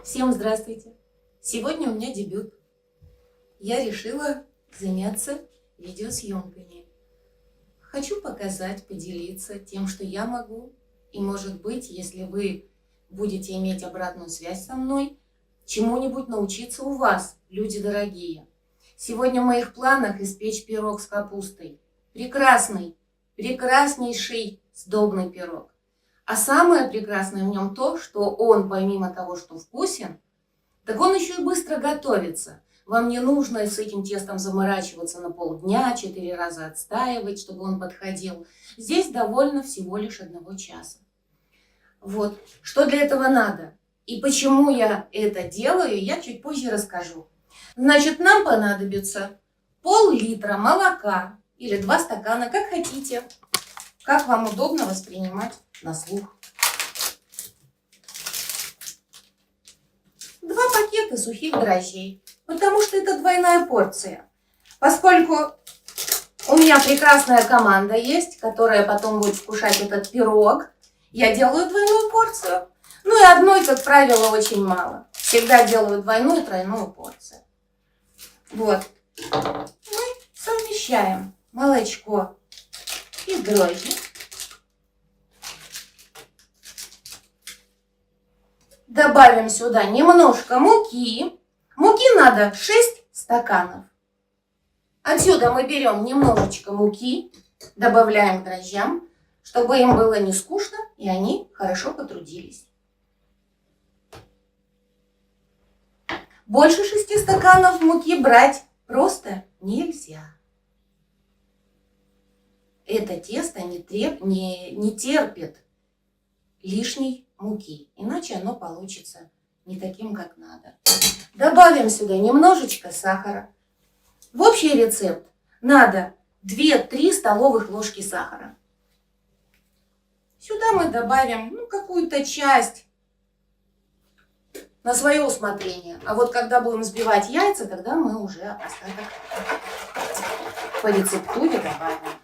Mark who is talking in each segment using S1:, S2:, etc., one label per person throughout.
S1: Всем здравствуйте! Сегодня у меня дебют. Я решила заняться видеосъемками. Хочу показать, поделиться тем, что я могу. И может быть, если вы будете иметь обратную связь со мной, чему-нибудь научиться у вас, люди дорогие. Сегодня в моих планах испечь пирог с капустой. Прекрасный, прекраснейший сдобный пирог. А самое прекрасное в нем то, что он, помимо того, что вкусен, так он еще и быстро готовится. Вам не нужно с этим тестом заморачиваться на полдня, 4 раза отстаивать, чтобы он подходил. Здесь довольно всего лишь 1 часа. Вот. Что для этого надо? И почему я это делаю, я чуть позже расскажу. Значит, нам понадобится пол-литра молока или 2 стакана, как хотите. Как вам удобно воспринимать на слух. 2 пакета сухих дрожжей, потому что это двойная порция. Поскольку у меня прекрасная команда есть, которая потом будет вкушать этот пирог, я делаю двойную порцию. Ну и одной, как правило, очень мало. Всегда делаю двойную, тройную порцию. Вот. Мы совмещаем молочко и дрожжи. Добавим сюда немножко муки. Муки надо 6 стаканов. Отсюда мы берем немножечко муки, добавляем к дрожжам, чтобы им было не скучно и они хорошо потрудились. Больше 6 стаканов муки брать просто нельзя. Это тесто не терпит лишней муки, иначе оно получится не таким, как надо. Добавим сюда немножечко сахара. В общий рецепт надо 2-3 столовых ложки сахара. Сюда мы добавим какую-то часть на свое усмотрение. А вот когда будем взбивать яйца, тогда мы уже остаток по рецептуре добавим.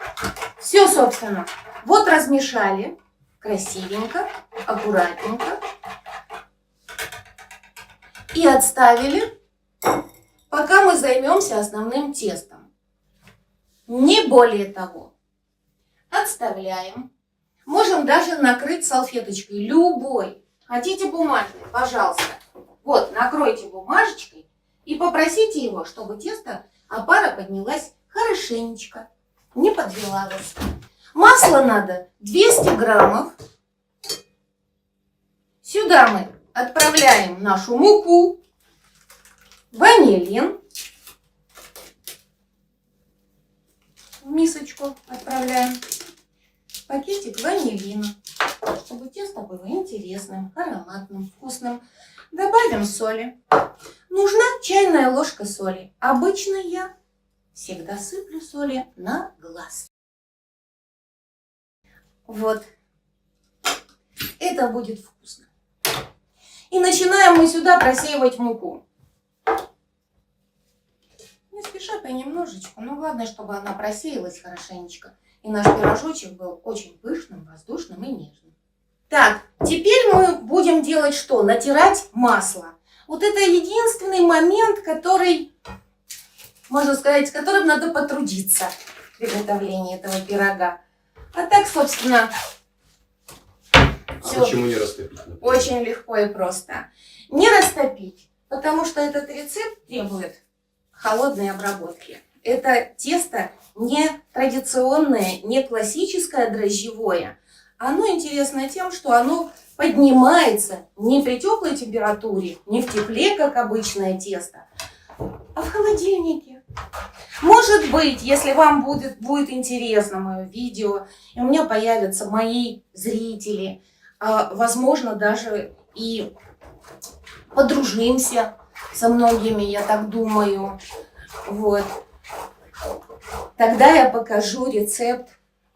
S1: Все, собственно. Вот размешали. Красивенько, аккуратненько. И отставили, пока мы займемся основным тестом. Не более того. Отставляем. Можем даже накрыть салфеточкой, любой. Хотите бумажной, пожалуйста. Вот, накройте бумажечкой и попросите его, чтобы тесто, опара поднялась хорошенечко, не подвелалась. Масло надо 200 граммов. Сюда мы отправляем нашу муку, ванилин. В мисочку отправляем пакетик ванилина, чтобы тесто было интересным, ароматным, вкусным. Добавим соли. Нужна чайная ложка соли. Обычно я всегда сыплю соли на глаз. Вот. Это будет вкусно. И начинаем мы сюда просеивать муку. Не спеша, понемножечку. Но главное, чтобы она просеялась хорошенечко. И наш пирожочек был очень пышным, воздушным и нежным. Так, теперь мы будем делать что? Натирать масло. Вот это единственный момент, который, можно сказать, с которым надо потрудиться в приготовлении этого пирога. А так, собственно, все.
S2: Почему не растопить? Например?
S1: Очень легко и просто. Не растопить, потому что этот рецепт требует холодной обработки. Это тесто не традиционное, не классическое дрожжевое. Оно интересно тем, что оно поднимается не при теплой температуре, не в тепле, как обычное тесто, а в холодильнике. Может быть, если вам будет интересно мое видео, и у меня появятся мои зрители, возможно, даже и подружимся со многими, я так думаю. Вот. Тогда я покажу рецепт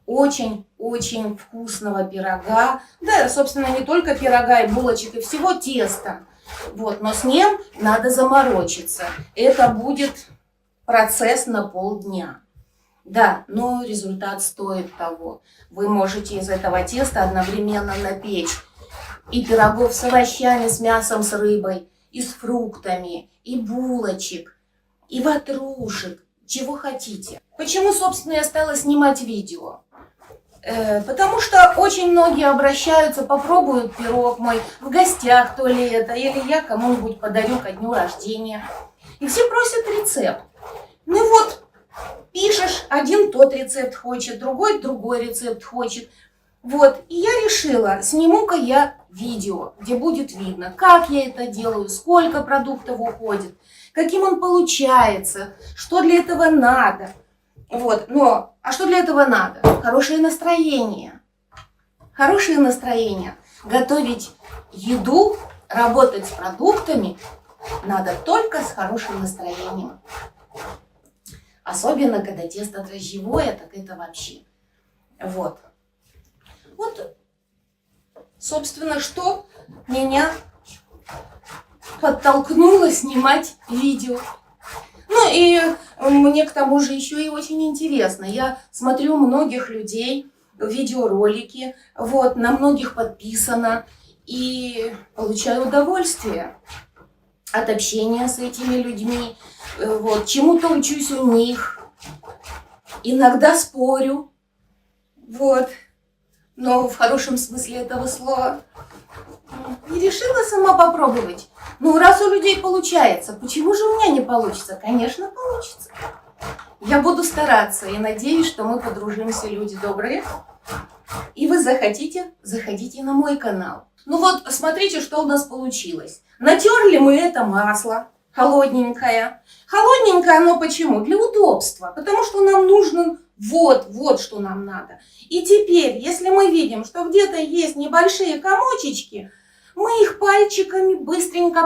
S1: очень-очень вкусного пирога. Да, собственно, не только пирога и булочек, и всего теста. Вот, но с ним надо заморочиться. Это будет процесс на полдня. Да, но результат стоит того. Вы можете из этого теста одновременно напечь и пирогов с овощами, с мясом, с рыбой, и с фруктами, и булочек, и ватрушек, чего хотите. Почему, собственно, я стала снимать видео? Потому что очень многие обращаются, попробуют пирог мой, в гостях то ли это, или я кому-нибудь подарю ко дню рождения. И все просят рецепт. Ну вот, пишешь, один тот рецепт хочет, другой рецепт хочет. Вот, и я решила, сниму-ка я видео, где будет видно, как я это делаю, сколько продуктов уходит, каким он получается, что для этого надо. Вот, а что для этого надо? Хорошее настроение. Хорошее настроение. Готовить еду, работать с продуктами надо только с хорошим настроением. Особенно, когда тесто дрожжевое, так это вообще. Вот, собственно, что меня подтолкнуло снимать видео. Ну и мне к тому же еще и очень интересно. Я смотрю многих людей, видеоролики, вот, на многих подписана и получаю удовольствие от общения с этими людьми. Вот, чему-то учусь у них, иногда спорю, вот, но в хорошем смысле этого слова. И решила сама попробовать. Ну, раз у людей получается, почему же у меня не получится? Конечно, получится. Я буду стараться и надеюсь, что мы подружимся, люди добрые. И вы заходите на мой канал. Ну вот, смотрите, что у нас получилось. Натерли мы это масло, холодненькое. Холодненькое оно почему? Для удобства. Потому что нам нужно вот что нам надо. И теперь, если мы видим, что где-то есть небольшие комочечки, мы их пальчиками быстренько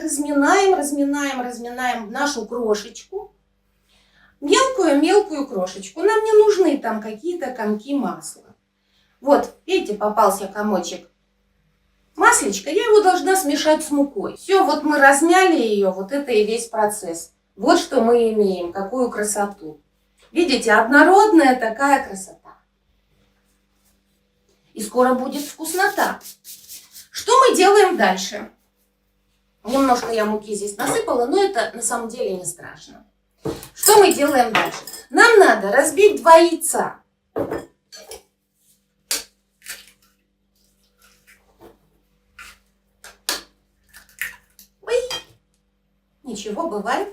S1: разминаем в нашу крошечку. Мелкую крошечку. Нам не нужны там какие-то комки масла. Вот, видите, попался комочек маслечка. Я его должна смешать с мукой. Все, вот мы размяли ее, вот это и весь процесс. Вот что мы имеем, какую красоту. Видите, однородная такая красота. И скоро будет вкуснота. Что мы делаем дальше? Немножко я муки здесь насыпала, но это на самом деле не страшно. Что мы делаем дальше? Нам надо разбить 2 яйца. Ой, ничего, бывает.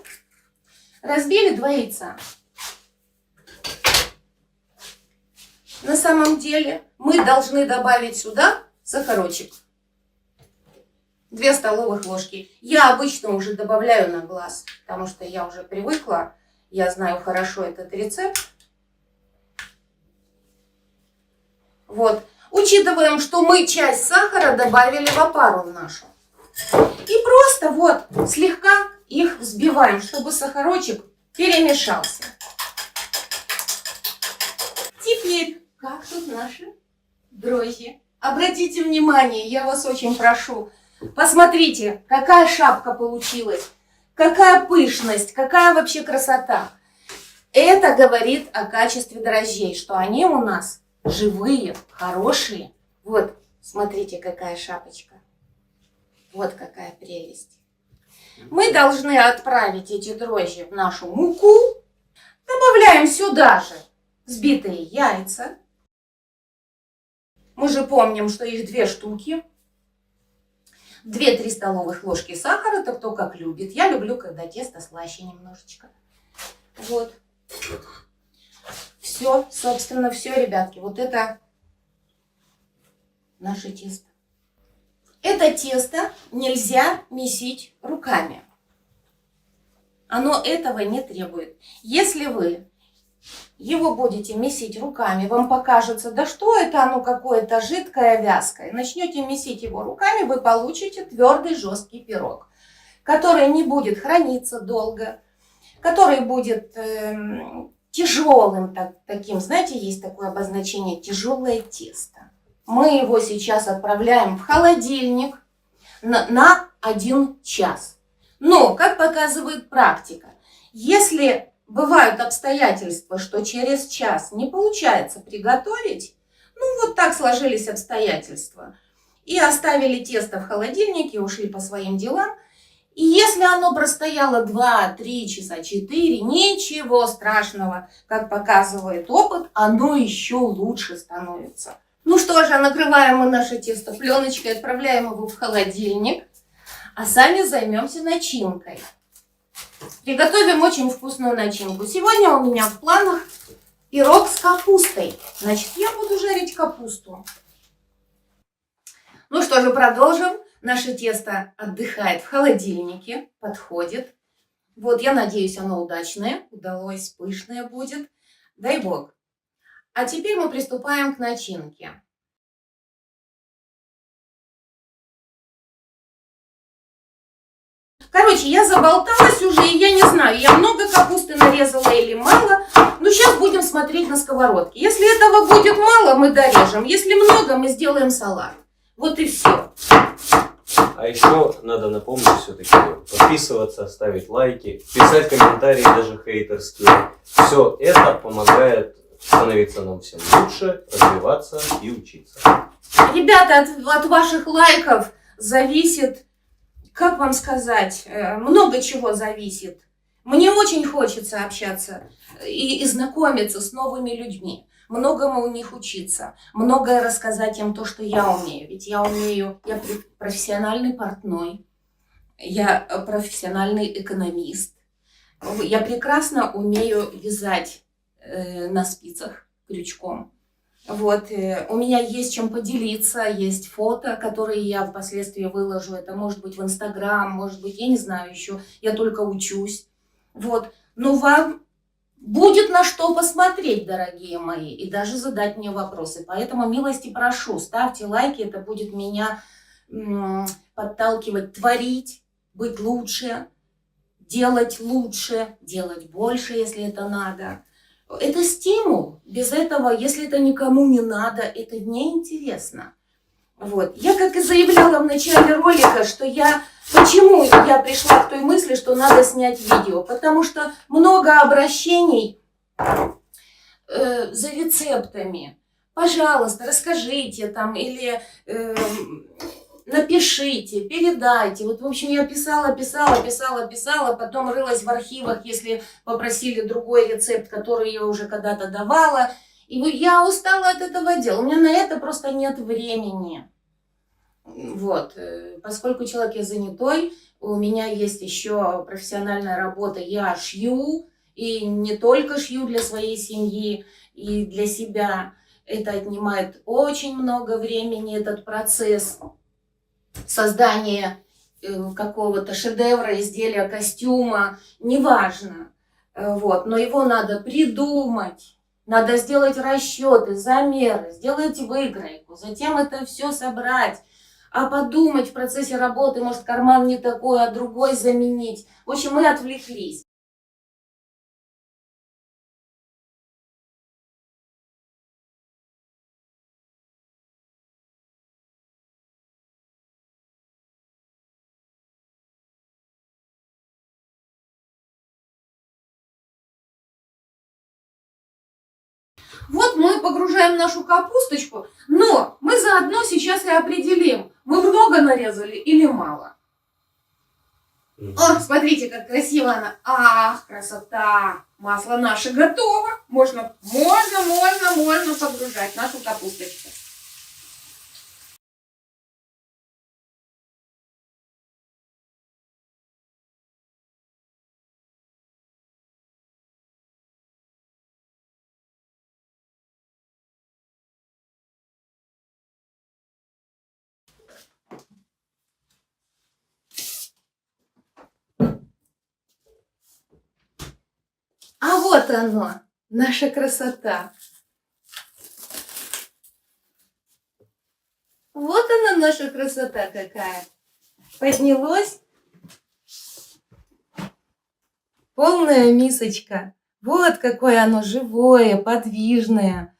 S1: Разбили 2 яйца. На самом деле мы должны добавить сюда сахарочек. 2 столовых ложки. Я обычно уже добавляю на глаз, потому что я уже привыкла, я знаю хорошо этот рецепт. Вот. Учитываем, что мы часть сахара добавили в опару нашу. И просто вот слегка их взбиваем, чтобы сахарочек перемешался. Теперь, как тут наши дрожжи? Обратите внимание, я вас очень прошу. Посмотрите, какая шапка получилась, какая пышность, какая вообще красота. Это говорит о качестве дрожжей, что они у нас живые, хорошие. Вот, смотрите, какая шапочка. Вот какая прелесть. Мы должны отправить эти дрожжи в нашу муку. Добавляем сюда же взбитые яйца. Мы же помним, что их 2 штуки. 2-3 столовых ложки сахара, это кто как любит. Я люблю, когда тесто слаще немножечко. Вот. Все, собственно, все, ребятки. Вот это наше тесто. Это тесто нельзя месить руками. Оно этого не требует. Если вы его будете месить руками, вам покажется, да что это оно какое-то жидкое, вязкое. Начнете месить его руками, вы получите твердый, жесткий пирог, который не будет храниться долго, который будет тяжелым, таким, знаете, есть такое обозначение, тяжелое тесто. Мы его сейчас отправляем в холодильник на 1 час. Но, как показывает практика, если бывают обстоятельства, что через час не получается приготовить, ну вот так сложились обстоятельства, И оставили тесто в холодильнике, ушли по своим делам. И если оно простояло 2, 3 часа, 4, ничего страшного, как показывает опыт, оно еще лучше становится. Ну что же, накрываем мы наше тесто пленочкой, отправляем его в холодильник, а сами займемся начинкой. Приготовим очень вкусную начинку. Сегодня у меня в планах пирог с капустой. Значит, я буду жарить капусту. Ну что же, продолжим. Наше тесто отдыхает в холодильнике, подходит. Вот, я надеюсь, оно удачное, удалось, пышное будет. Дай бог. А теперь мы приступаем к начинке. Короче, я заболталась уже, и я не знаю, я много капусты нарезала или мало. Но сейчас будем смотреть на сковородке. Если этого будет мало, мы дорежем. Если много, мы сделаем салат. Вот и все.
S2: А еще надо напомнить все-таки подписываться, ставить лайки, писать комментарии, даже хейтерские. Все это помогает становиться нам всем лучше, развиваться и учиться.
S1: Ребята, от ваших лайков зависит, как вам сказать, много чего зависит. Мне очень хочется общаться и знакомиться с новыми людьми. Многому у них учиться, многое рассказать им то, что я умею. Ведь я профессиональный портной, я профессиональный экономист. Я прекрасно умею вязать на спицах крючком. Вот, у меня есть чем поделиться, есть фото, которые я впоследствии выложу. Это может быть в Инстаграм, может быть, я не знаю еще, я только учусь. Вот, но вам будет на что посмотреть, дорогие мои, и даже задать мне вопросы. Поэтому милости прошу, ставьте лайки, это будет меня подталкивать, творить, быть лучше, делать больше, если это надо. Это стимул. Без этого, если это никому не надо, это неинтересно. Вот. Я, как и заявляла в начале ролика, что почему я пришла к той мысли, что надо снять видео. Потому что много обращений за рецептами. Пожалуйста, расскажите там или напишите, передайте. Вот, в общем, я писала, потом рылась в архивах, если попросили другой рецепт, который я уже когда-то давала. И я устала от этого дела. У меня на это просто нет времени. Вот. Поскольку человек я занятой, у меня есть еще профессиональная работа. Я шью, и не только шью для своей семьи и для себя. Это отнимает очень много времени, этот процесс создания какого-то шедевра, изделия, костюма, неважно. Вот. Но его надо придумать. Надо сделать расчеты, замеры, сделать выкройку, затем это все собрать, а подумать в процессе работы, может, карман не такой, а другой заменить. В общем, мы отвлеклись. Вот мы погружаем нашу капусточку, но мы заодно сейчас и определим, мы много нарезали или мало. О, смотрите, как красиво она. Ах, красота! Масло наше готово. Можно погружать нашу капусточку. А вот оно, наша красота. Вот она, наша красота какая. Поднялось. Полная мисочка. Вот какое оно живое, подвижное,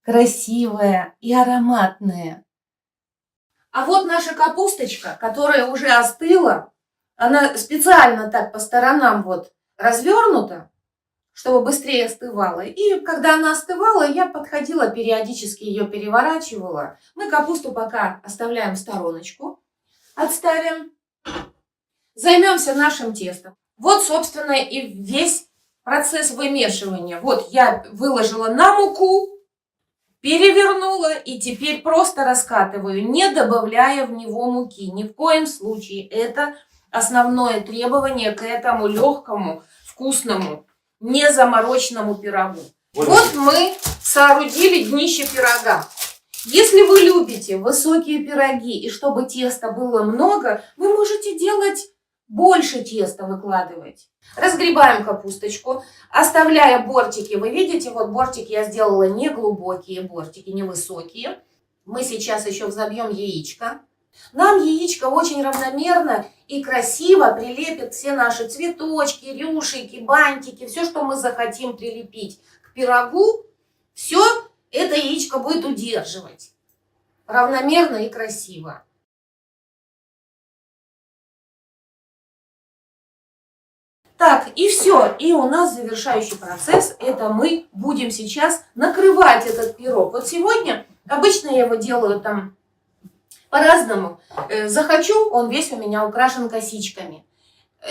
S1: красивое и ароматное. А вот наша капусточка, которая уже остыла. Она специально так по сторонам вот развернута. чтобы быстрее остывала. И когда она остывала, я подходила, периодически ее переворачивала. Мы капусту пока оставляем в стороночку. Отставим. Займемся нашим тестом. Вот, собственно, и весь процесс вымешивания. Вот я выложила на муку, перевернула и теперь просто раскатываю, не добавляя в него муки. Ни в коем случае. Это основное требование к этому легкому, вкусному, незамороченному пирогу. Вот мы соорудили днище пирога. Если вы любите высокие пироги и чтобы теста было много, вы можете делать больше теста, выкладывать. Разгребаем капусточку, оставляя бортики. Вы видите, вот бортики я сделала не глубокие, бортики невысокие. Мы сейчас еще взобьем яичко. Нам яичко очень равномерно и красиво прилепит все наши цветочки, рюшики, бантики, все, что мы захотим прилепить к пирогу, все это яичко будет удерживать равномерно и красиво. Так, и все. И у нас завершающий процесс. Это мы будем сейчас накрывать этот пирог. Вот сегодня, обычно я его делаю там по-разному. Захочу, он весь у меня украшен косичками.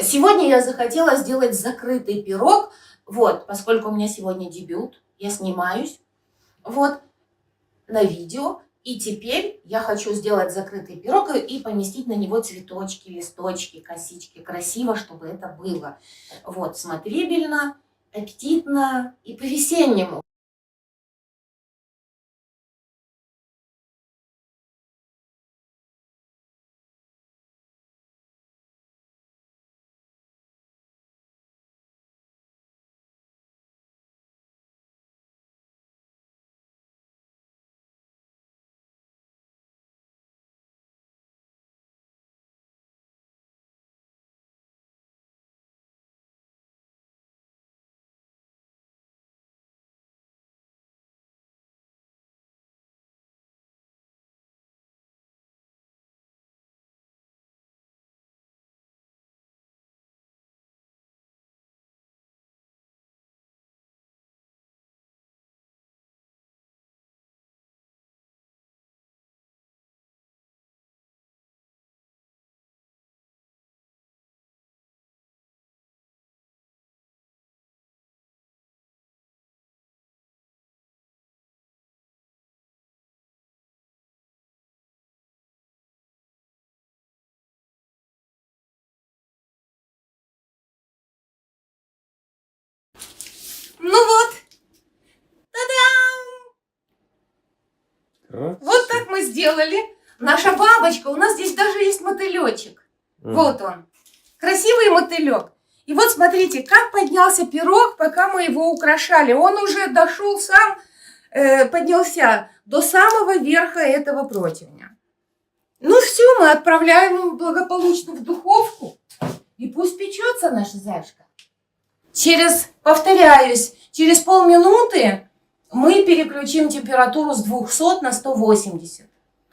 S1: Сегодня я захотела сделать закрытый пирог. Вот, поскольку у меня сегодня дебют, я снимаюсь. Вот, на видео. И теперь я хочу сделать закрытый пирог и поместить на него цветочки, листочки, косички. Красиво, чтобы это было. Вот, смотрибельно, аппетитно и по-весеннему. Ну вот. Та-дам! Вот так мы сделали. Наша бабочка, у нас здесь даже есть мотылечек. Вот он. Красивый мотылек. И вот смотрите, как поднялся пирог, пока мы его украшали. Он уже дошел сам, поднялся до самого верха этого противня. Ну все, мы отправляем его благополучно в духовку. И пусть печется наша зайчка. Повторяюсь, через полминуты мы переключим температуру с 200 на 180.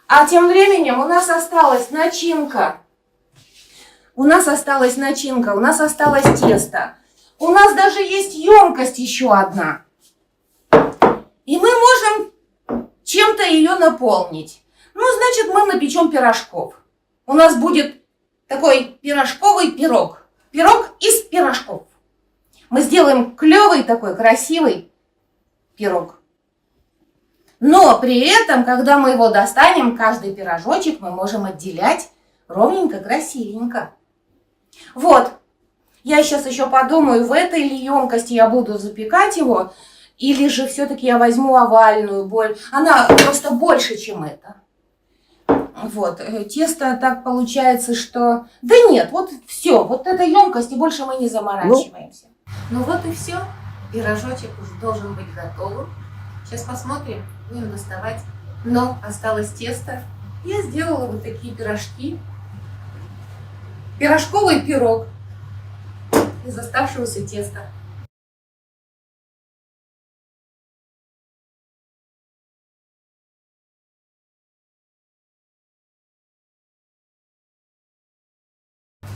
S1: А тем временем у нас осталась начинка. У нас осталось тесто. У нас даже есть емкость еще одна. И мы можем чем-то ее наполнить. Ну, значит, мы напечем пирожков. У нас будет такой пирожковый пирог. Пирог из пирожков. Мы сделаем клевый такой красивый пирог. Но при этом, когда мы его достанем, каждый пирожочек мы можем отделять ровненько, красивенько. Вот. Я сейчас еще подумаю, в этой ли емкости я буду запекать его, или же все-таки я возьму овальную боль. Она просто больше, чем это. Вот. Тесто так получается, что... Да нет, вот все. Вот эта емкость, и больше мы не заморачиваемся. Ну вот и все. Пирожочек уже должен быть готовым. Сейчас посмотрим, будем доставать. Но осталось тесто. Я сделала вот такие пирожки. Пирожковый пирог из оставшегося теста.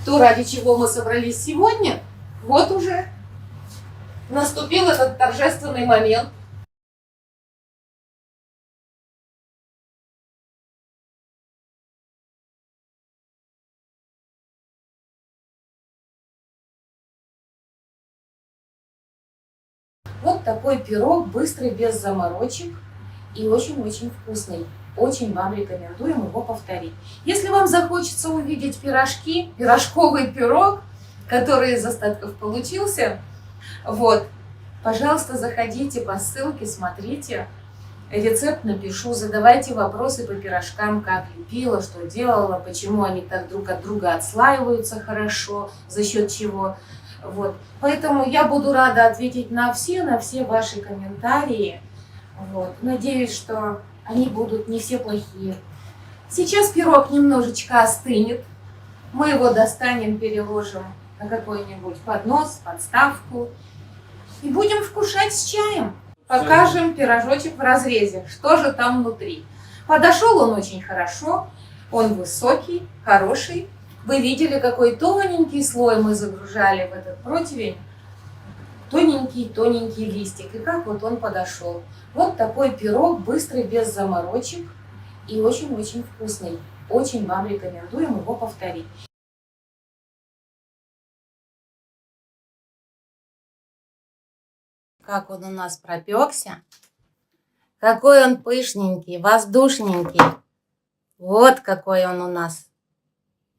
S1: То, ради чего мы собрались сегодня, вот уже наступил этот торжественный момент. Вот такой пирог, быстрый, без заморочек и очень-очень вкусный. Очень вам рекомендуем его повторить. Если вам захочется увидеть пирожки, пирожковый пирог, который из остатков получился, вот, пожалуйста, заходите по ссылке, смотрите. Рецепт напишу, задавайте вопросы по пирожкам, как лепила, что делала, почему они так друг от друга отслаиваются хорошо, за счет чего. Вот. Поэтому я буду рада ответить на все ваши комментарии. Вот. Надеюсь, что они будут не все плохие. Сейчас пирог немножечко остынет. Мы его достанем, переложим на какой-нибудь поднос, подставку. И будем вкушать с чаем. Покажем пирожочек в разрезе, что же там внутри. Подошел он очень хорошо, он высокий, хороший. Вы видели, какой тоненький слой мы загружали в этот противень. Тоненький листик. И как вот он подошел. Вот такой пирог, быстрый, без заморочек и очень-очень вкусный. Очень вам рекомендуем его повторить. Как он у нас пропекся. Какой он пышненький, воздушненький. Вот какой он у нас.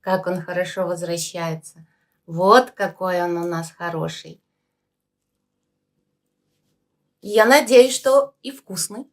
S1: Как он хорошо возвращается. Вот какой он у нас хороший. Я надеюсь, что и вкусный.